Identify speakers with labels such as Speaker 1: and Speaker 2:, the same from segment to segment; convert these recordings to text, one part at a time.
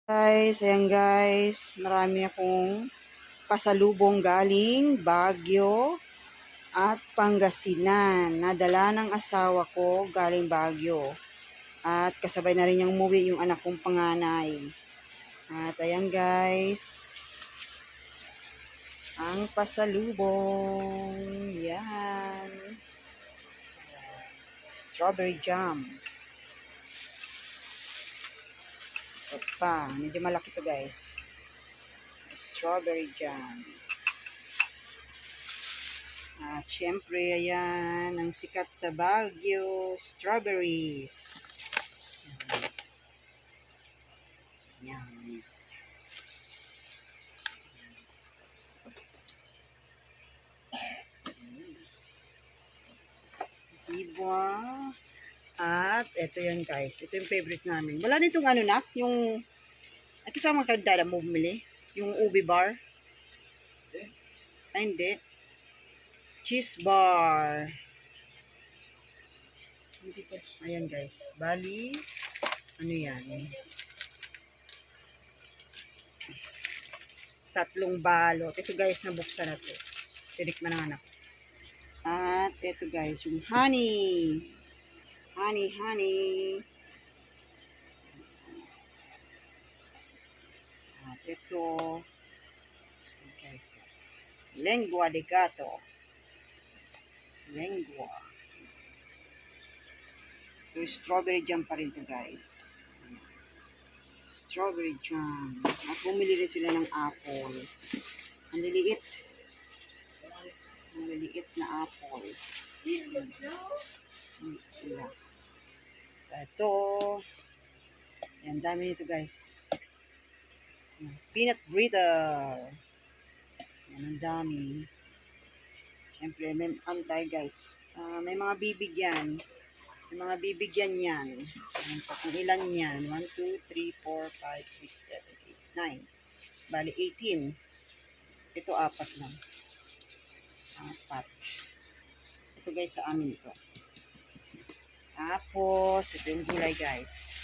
Speaker 1: Guys, ayan guys, marami akong pasalubong galing Baguio at Pangasinan. Nadala ng asawa ko galing Baguio. At kasabay na rin yung umuwi yung anak kong panganay. At ayan guys, ang pasalubong. Yan. Strawberry jam. Ito pa, medyo malaki to guys. Strawberry jam. At syempre, ayan, ang sikat sa Baguio, strawberries. Ayan. Diba? At ito yan guys, ito yung favorite namin. Wala nitong ano na, yung, ay kasama ka dada mo bumili, yung ubi bar. Ay hindi. Cheese bar. Ayan guys, bali, ano yan, tatlong balot. Ito guys, nabuksan na to. Tinikman ng anak. At ito guys, yung honey. Honey. At ito, guys, lengua de gato. Lengua. Ito yung strawberry jam pa rin to guys. Strawberry jam. At bumili rin sila ng apple. Ang liliit. Ang liliit na apple. Sila. Ito. Yan, dami nito guys. Peanut brittle. Yan, ang dami. Siyempre, may antay guys. May mga bibigyan. May mga bibigyan yan. Kung ilan yan? 1, 2, 3, 4, 5, 6, 7, 8, 9. Bali, 18. Ito, 4 lang. 4. Ito guys, sa amin ito. Tapos, ito yung gulay guys.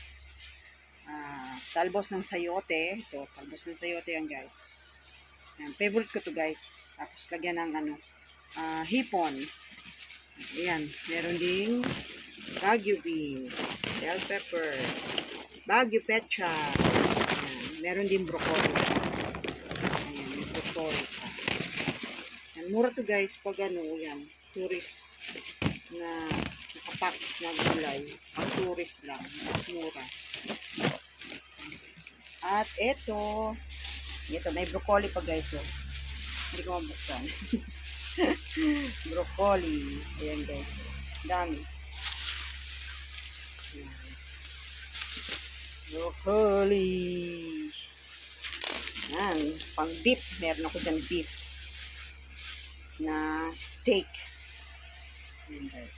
Speaker 1: Talbos ng sayote. Ito, talbos ng sayote yan guys. Yan, favorite ko to guys. Tapos, lagyan ng ano, hipon. Ayan, meron ding Baguio beans, bell pepper, Baguio pecha. Ayan, meron din broccoli. Ayan, may broccoli pa. Ayan, mura to guys pag ano, yan, tourist na nakapak na gulay. Pag tourist lang, mas mura. At ito may broccoli pa guys. Oh. Hindi ko mabuksan. Broccoli. Ayan guys. Dami. Broccoli. Yan. Pang beef. Meron ako dyan beef. Na steak. Yan guys.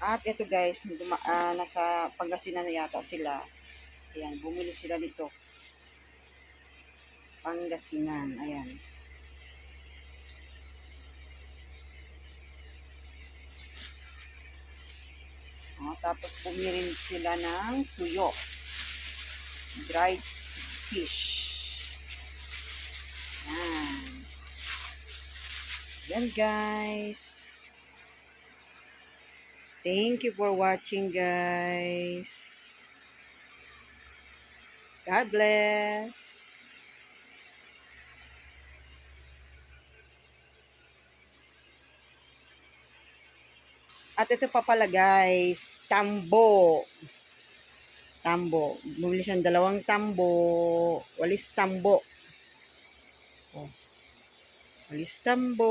Speaker 1: At ito guys. Nasa Pangasinan na yata sila. Ayan. Bumili sila dito. Pangasinan. Ayan. Tapos bumili sila ng tuyo. Dried fish. Yan guys. Thank you for watching guys. God bless. At ito pa pala guys, tambo. Bumili siyang 2 tambo. Walis tambo. Walis tambo.